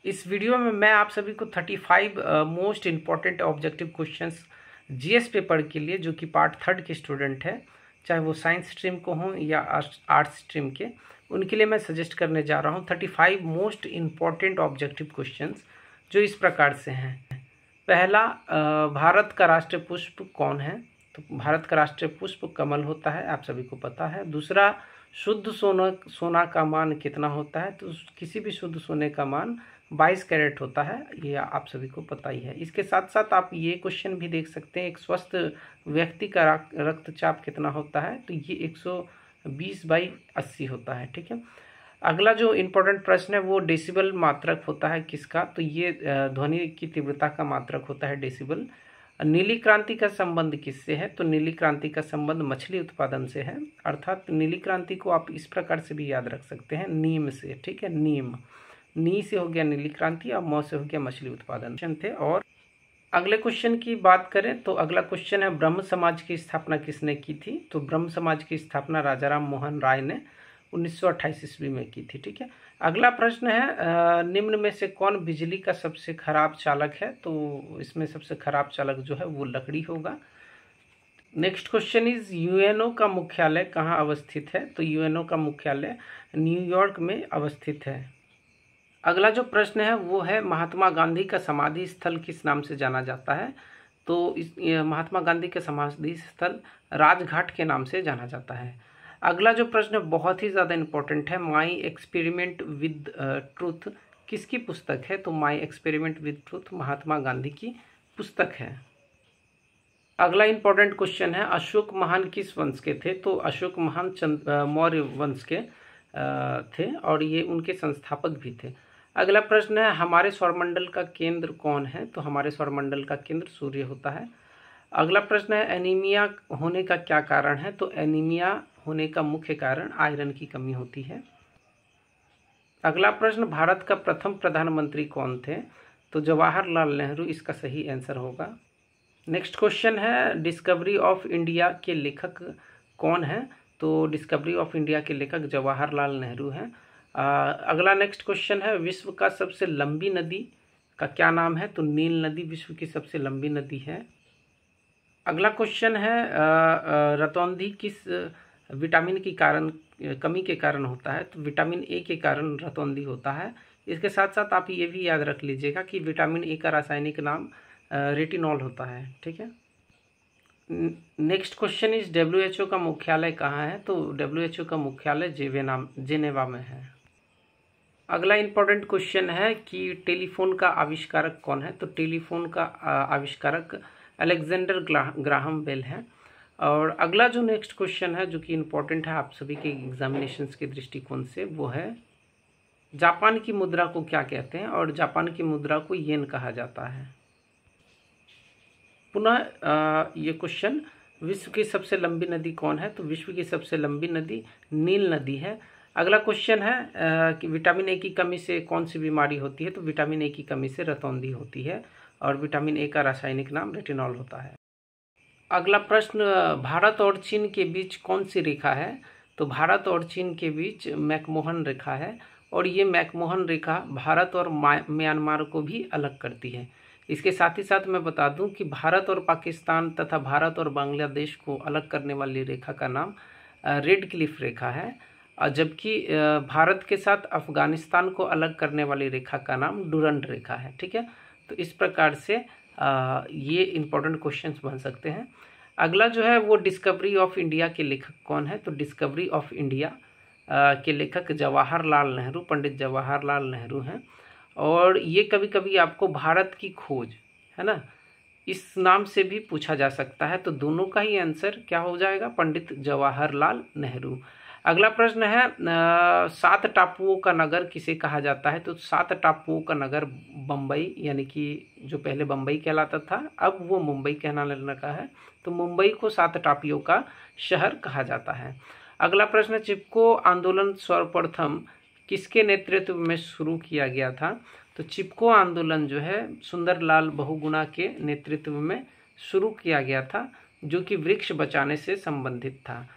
इस वीडियो में मैं आप सभी को 35 most important objective questions GS paper के लिए, जो कि पार्ट 3 के स्टूडेंट हैं, चाहे वो साइंस स्ट्रीम को हों या आर्ट्स स्ट्रीम के, उनके लिए मैं सजेस्ट करने जा रहा हूं 35 मोस्ट इम्पॉर्टेंट ऑब्जेक्टिव क्वेश्चंस, जो इस प्रकार से हैं। पहला, भारत का राष्ट्रीय पुष्प कौन है? तो भारत का राष्ट्रीय पुष्प कमल होता है, आप सभी को पता है। दूसरा, शुद्ध सोना का मान कितना होता है? तो किसी भी शुद्ध सोने का मान 22 कैरेट होता है, ये आप सभी को पता ही है। इसके साथ साथ आप ये क्वेश्चन भी देख सकते हैं, एक स्वस्थ व्यक्ति का रक्तचाप कितना होता है? तो ये 120/80 होता है, ठीक है। अगला जो इम्पोर्टेंट प्रश्न है वो डेसिबल मात्रक होता है किसका? तो ये ध्वनि की तीव्रता का मात्रक होता है डेसिबल। नीली क्रांति का संबंध किससे है? तो नीली क्रांति का संबंध मछली उत्पादन से है, अर्थात नीली क्रांति को आप इस प्रकार से भी याद रख सकते हैं, नीम से, ठीक है। नी से हो गया नीली क्रांति और मौ से हो गया मछली उत्पादन थे। और अगले क्वेश्चन की बात करें तो अगला क्वेश्चन है, ब्रह्म समाज की स्थापना किसने की थी? तो ब्रह्म समाज की स्थापना राजा राम मोहन राय ने 1928 ईस्वी में की थी, ठीक है। अगला प्रश्न है, निम्न में से कौन बिजली का सबसे खराब चालक है? तो इसमें सबसे खराब चालक जो है वो लकड़ी होगा। नेक्स्ट क्वेश्चन इज, यूएनओ का मुख्यालय कहाँ अवस्थित है? तो यूएनओ का मुख्यालय न्यूयॉर्क में अवस्थित है। अगला जो प्रश्न है वो है, महात्मा गांधी का समाधि स्थल किस नाम से जाना जाता है? तो महात्मा गांधी का समाधि स्थल राजघाट के नाम से जाना जाता है। अगला जो प्रश्न बहुत ही ज़्यादा इम्पोर्टेंट है, माई एक्सपेरिमेंट विद ट्रूथ किसकी पुस्तक है? तो my experiment with truth Mahatma Gandhi की पुस्तक है। अगला इम्पोर्टेंट क्वेश्चन है, अशोक महान किस वंश के थे? तो अशोक महान मौर्य वंश के थे और ये उनके संस्थापक भी थे। अगला प्रश्न है, हमारे सौरमंडल का केंद्र कौन है? तो हमारे सौरमंडल का केंद्र सूर्य होता है। अगला प्रश्न है, एनीमिया होने का क्या कारण है? तो एनीमिया होने का मुख्य कारण आयरन की कमी होती है। अगला प्रश्न, भारत का प्रथम प्रधानमंत्री कौन थे? तो जवाहरलाल नेहरू इसका सही आंसर होगा। नेक्स्ट क्वेश्चन है, डिस्कवरी ऑफ इंडिया के लेखक कौन है? तो डिस्कवरी ऑफ इंडिया के लेखक जवाहरलाल नेहरू हैं। अगला नेक्स्ट क्वेश्चन है, विश्व का सबसे लंबी नदी का क्या नाम है? तो नील नदी विश्व की सबसे लंबी नदी है। अगला क्वेश्चन है, रतौंधी किस विटामिन की कमी के कारण होता है? तो विटामिन ए के कारण रतौंधी होता है। इसके साथ साथ आप ये भी याद रख लीजिएगा कि विटामिन ए का रासायनिक नाम रेटिनॉल होता है, ठीक है। नेक्स्ट क्वेश्चन इज, डब्ल्यूएचओ का मुख्यालय कहाँ है? तो डब्ल्यूएचओ का मुख्यालय जेनेवा में है। अगला इंपॉर्टेंट क्वेश्चन है कि टेलीफोन का आविष्कारक कौन है? तो टेलीफोन का आविष्कारक अलेक्जेंडर ग्राहम बेल है। और अगला जो नेक्स्ट क्वेश्चन है, जो कि इम्पोर्टेंट है आप सभी के एग्जामिनेशंस के दृष्टिकोण से, वो है, जापान की मुद्रा को क्या कहते हैं? और जापान की मुद्रा को येन कहा जाता है। पुनः ये क्वेश्चन, विश्व की सबसे लंबी नदी कौन है? तो विश्व की सबसे लंबी नदी नील नदी है। अगला क्वेश्चन है कि विटामिन ए की कमी से कौन सी बीमारी होती है? तो विटामिन ए की कमी से रतौंधी होती है और विटामिन ए का रासायनिक नाम रेटिनॉल होता है। अगला प्रश्न, भारत और चीन के बीच कौन सी रेखा है? तो भारत और चीन के बीच मैकमोहन रेखा है और ये मैकमोहन रेखा भारत और म्यांमार को भी अलग करती है। इसके साथ ही साथ मैं बता दूं कि भारत और पाकिस्तान तथा भारत और बांग्लादेश को अलग करने वाली रेखा का नाम रेड क्लिफ रेखा है, और जबकि भारत के साथ अफगानिस्तान को अलग करने वाली रेखा का नाम डुरंड रेखा है, ठीक है। तो इस प्रकार से ये इम्पोर्टेंट क्वेश्चंस बन सकते हैं। अगला जो है वो, डिस्कवरी ऑफ इंडिया के लेखक कौन है? तो डिस्कवरी ऑफ इंडिया के लेखक जवाहरलाल नेहरू, पंडित जवाहरलाल नेहरू हैं। और ये कभी कभी आपको भारत की खोज, है ना, इस नाम से भी पूछा जा सकता है। तो दोनों का ही आंसर क्या हो जाएगा? पंडित जवाहरलाल नेहरू। अगला प्रश्न है, 7 टापुओं का नगर किसे कहा जाता है? तो 7 टापुओं का नगर बम्बई, यानी कि जो पहले बम्बई कहलाता था अब वो मुंबई कहलाने लगा है, तो मुंबई को 7 टापुओं का शहर कहा जाता है। अगला प्रश्न, चिपको आंदोलन सर्वप्रथम किसके नेतृत्व में शुरू किया गया था? तो चिपको आंदोलन जो है सुंदरलाल बहुगुणा के नेतृत्व में शुरू किया गया था, जो कि वृक्ष बचाने से संबंधित था।